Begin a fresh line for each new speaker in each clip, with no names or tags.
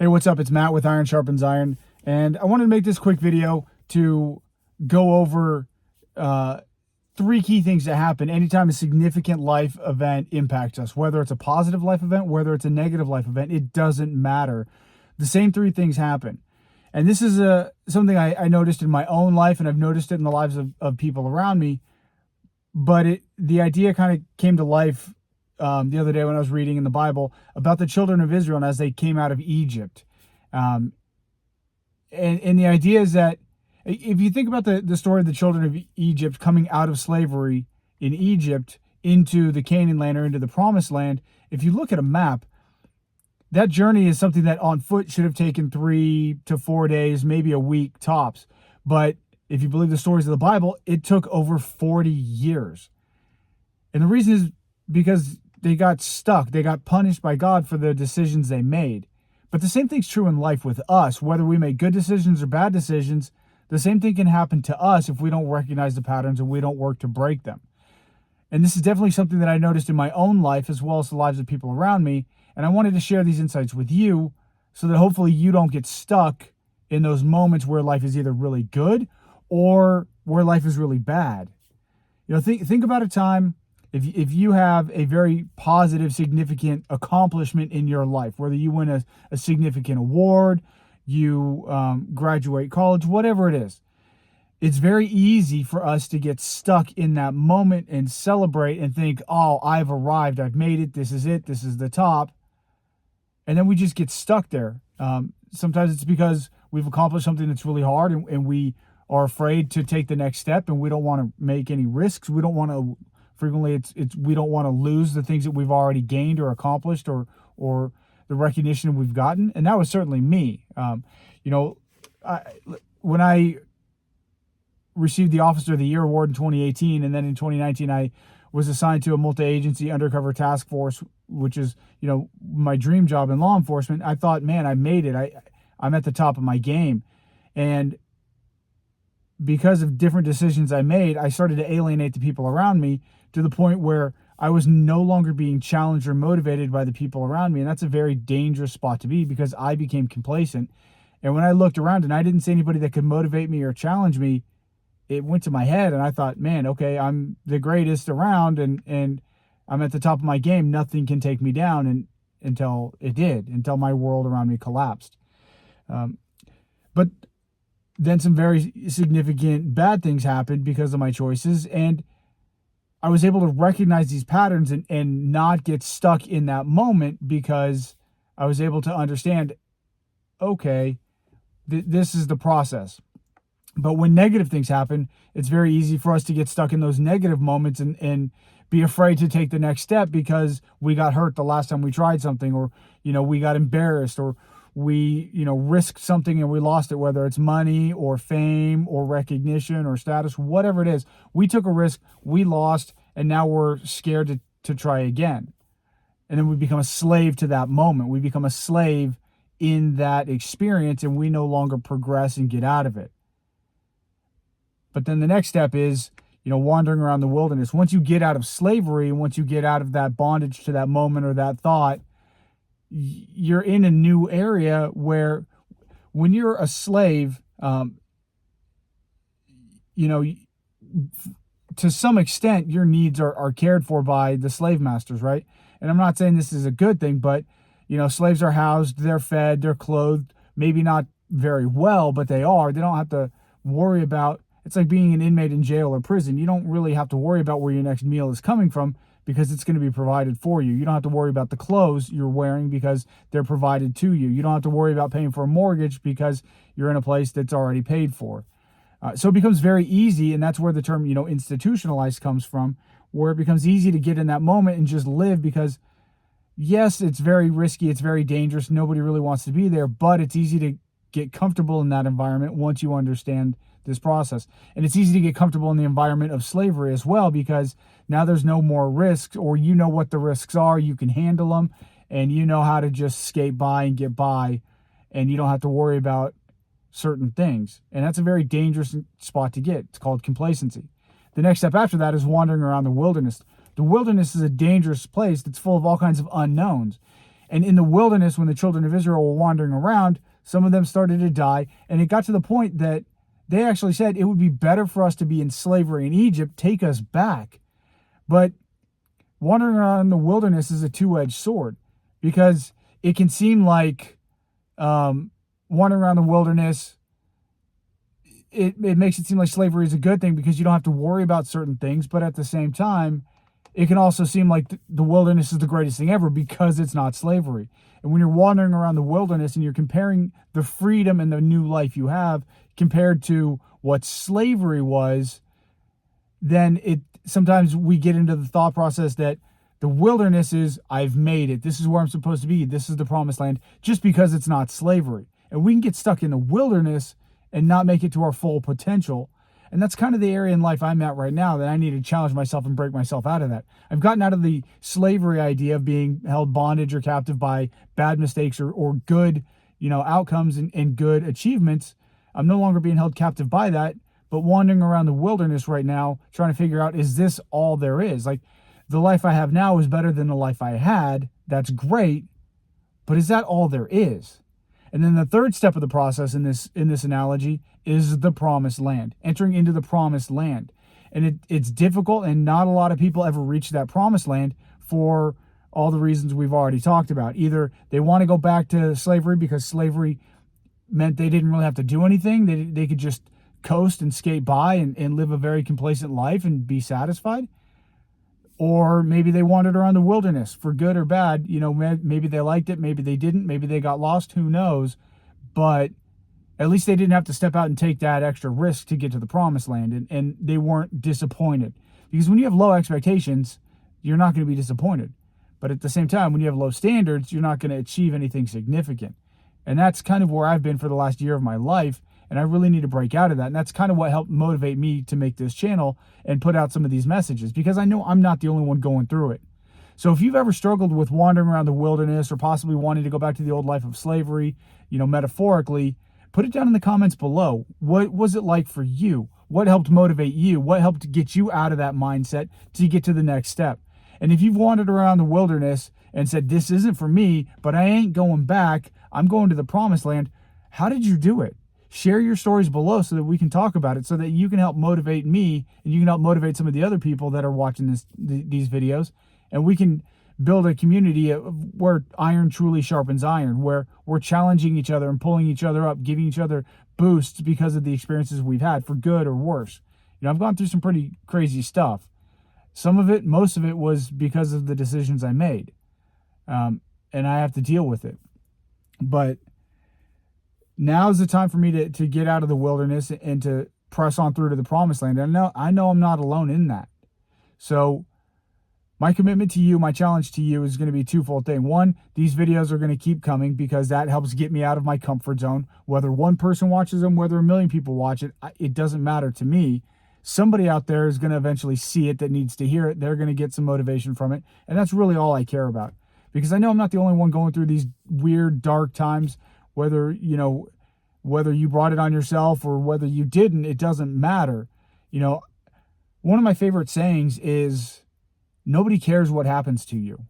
Hey, what's up? It's Matt with Iron Sharpens Iron, and I wanted to make this quick video to go over three key things that happen anytime a significant life event impacts us. Whether it's a positive life event, whether it's a negative life event, it doesn't matter. The same three things happen. And this is something I noticed in my own life, and I've noticed it in the lives of people around me. But the idea kind of came to life the other day when I was reading in the Bible about the children of Israel and as they came out of Egypt. And the idea is that if you think about the story of the children of Egypt coming out of slavery in Egypt into the Canaan land or into the promised land, if you look at a map, that journey is something that on foot should have taken 3 to 4 days, maybe a week tops. But if you believe the stories of the Bible, it took over 40 years. And the reason is because they got stuck. They got punished by God for the decisions they made. But the same thing's true in life with us. Whether we make good decisions or bad decisions, the same thing can happen to us if we don't recognize the patterns and we don't work to break them. And this is definitely something that I noticed in my own life as well as the lives of people around me. And I wanted to share these insights with you so that hopefully you don't get stuck in those moments where life is either really good or where life is really bad. You know, think about a time if you have a very positive, significant accomplishment in your life, whether you win a significant award, you graduate college, whatever it is, it's very easy for us to get stuck in that moment and celebrate and think, oh, I've arrived, I've made it, this is the top. And then we just get stuck there. Sometimes it's because we've accomplished something that's really hard and we are afraid to take the next step and we don't want to make any risks. We don't want to, frequently we don't want to lose the things that we've already gained or accomplished or the recognition we've gotten. And that was certainly me. When I received the Officer of the Year award in 2018, and then in 2019, I was assigned to a multi-agency undercover task force, which is, my dream job in law enforcement. I thought, man, I made it. I'm at the top of my game. And because of different decisions I made, I started to alienate the people around me to the point where I was no longer being challenged or motivated by the people around me. And that's a very dangerous spot to be because I became complacent. And when I looked around and I didn't see anybody that could motivate me or challenge me, it went to my head and I thought, man, okay, I'm the greatest around and I'm at the top of my game. Nothing can take me down. And until my world around me collapsed. But then some very significant bad things happened because of my choices. And I was able to recognize these patterns and not get stuck in that moment because I was able to understand, okay, this is the process. But when negative things happen, it's very easy for us to get stuck in those negative moments and be afraid to take the next step because we got hurt the last time we tried something, or, we got embarrassed, or we, risked something and we lost it, whether it's money or fame or recognition or status, whatever it is. We took a risk, we lost, and now we're scared to try again. And then we become a slave to that moment. We become a slave in that experience and we no longer progress and get out of it. But then the next step is, wandering around the wilderness. Once you get out of slavery, and once you get out of that bondage to that moment or that thought, you're in a new area where when you're a slave, to some extent, your needs are cared for by the slave masters, right? And I'm not saying this is a good thing, but, slaves are housed, they're fed, they're clothed, maybe not very well, but they are. They don't have to worry about, it's like being an inmate in jail or prison. You don't really have to worry about where your next meal is coming from because it's going to be provided for you. You don't have to worry about the clothes you're wearing because they're provided to you. You don't have to worry about paying for a mortgage because you're in a place that's already paid for. So it becomes very easy, and that's where the term, institutionalized comes from, where it becomes easy to get in that moment and just live because, yes, it's very risky, it's very dangerous, nobody really wants to be there, but it's easy to get comfortable in that environment once you understand this process. And it's easy to get comfortable in the environment of slavery as well because now there's no more risks, or what the risks are, you can handle them, and you know how to just skate by and get by, and you don't have to worry about certain things. And that's a very dangerous spot to get. It's called complacency. The next step after that is wandering around the wilderness. The wilderness is a dangerous place that's full of all kinds of unknowns. And in the wilderness, when the children of Israel were wandering around, some of them started to die. And it got to the point that they actually said it would be better for us to be in slavery in Egypt, take us back. But wandering around in the wilderness is a two-edged sword, because it can seem like wandering around the wilderness, it makes it seem like slavery is a good thing because you don't have to worry about certain things. But at the same time, it can also seem like the wilderness is the greatest thing ever because it's not slavery. And when you're wandering around the wilderness and you're comparing the freedom and the new life you have compared to what slavery was, then sometimes we get into the thought process that the wilderness is, I've made it. This is where I'm supposed to be. This is the promised land, just because it's not slavery. And we can get stuck in the wilderness and not make it to our full potential. And that's kind of the area in life I'm at right now, that I need to challenge myself and break myself out of that. I've gotten out of the slavery idea of being held bondage or captive by bad mistakes or good, outcomes and good achievements. I'm no longer being held captive by that, but wandering around the wilderness right now, trying to figure out, is this all there is? Like, the life I have now is better than the life I had. That's great. But is that all there is? And then the third step of the process in this analogy is the promised land, entering into the promised land. And it's difficult, and not a lot of people ever reach that promised land for all the reasons we've already talked about. Either they want to go back to slavery because slavery meant they didn't really have to do anything. They could just coast and skate by and live a very complacent life and be satisfied. Or maybe they wandered around the wilderness for good or bad. Maybe they liked it, maybe they didn't, maybe they got lost, who knows. But at least they didn't have to step out and take that extra risk to get to the promised land, and they weren't disappointed. Because when you have low expectations, you're not going to be disappointed. But at the same time, when you have low standards, you're not going to achieve anything significant. And that's kind of where I've been for the last year of my life. And I really need to break out of that. And that's kind of what helped motivate me to make this channel and put out some of these messages, because I know I'm not the only one going through it. So if you've ever struggled with wandering around the wilderness or possibly wanting to go back to the old life of slavery, metaphorically, put it down in the comments below. What was it like for you? What helped motivate you? What helped get you out of that mindset to get to the next step? And if you've wandered around the wilderness and said, this isn't for me, but I ain't going back, I'm going to the promised land, how did you do it? Share your stories below so that we can talk about it, so that you can help motivate me and you can help motivate some of the other people that are watching these videos, and we can build a community where iron truly sharpens iron, where we're challenging each other and pulling each other up, giving each other boosts because of the experiences we've had, for good or worse. I've gone through some pretty crazy stuff. Some of it, most of it, was because of the decisions I made, and I have to deal with it. But now is the time for me to get out of the wilderness and to press on through to the promised land. And I know I'm not alone in that. So my commitment to you, my challenge to you, is going to be a twofold thing. One, these videos are going to keep coming because that helps get me out of my comfort zone. Whether one person watches them, whether a million people watch it, it doesn't matter to me. Somebody out there is going to eventually see it that needs to hear it. They're going to get some motivation from it. And that's really all I care about. Because I know I'm not the only one going through these weird, dark times. Whether you brought it on yourself or whether you didn't, it doesn't matter. One of my favorite sayings is, nobody cares what happens to you.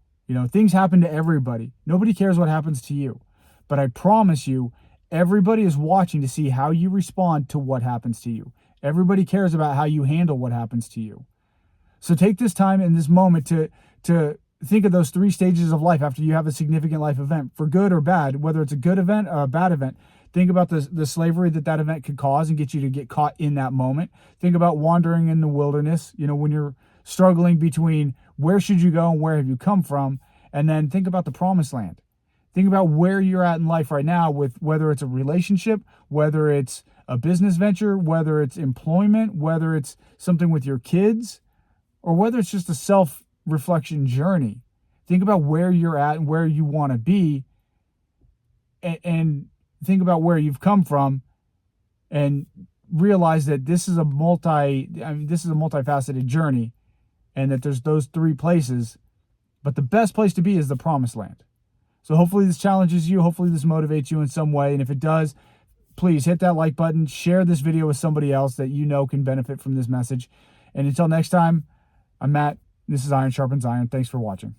Things happen to everybody. Nobody cares what happens to you. But I promise you, everybody is watching to see how you respond to what happens to you. Everybody cares about how you handle what happens to you. So take this time in this moment to think of those 3 stages of life after you have a significant life event, for good or bad, whether it's a good event or a bad event. Think about the slavery that event could cause and get you to get caught in that moment. Think about wandering in the wilderness, when you're struggling between where should you go and where have you come from. And then think about the promised land. Think about where you're at in life right now, with whether it's a relationship, whether it's a business venture, whether it's employment, whether it's something with your kids, or whether it's just a self-reflection journey. Think about where you're at and where you want to be, and think about where you've come from, and realize that this is a multifaceted journey, and that there's those 3 places, but the best place to be is the promised land. So hopefully this challenges you. Hopefully this motivates you in some way. And if it does, please hit that like button, share this video with somebody else that can benefit from this message. And until next time, I'm Matt. This is Iron Sharpens Iron. Thanks for watching.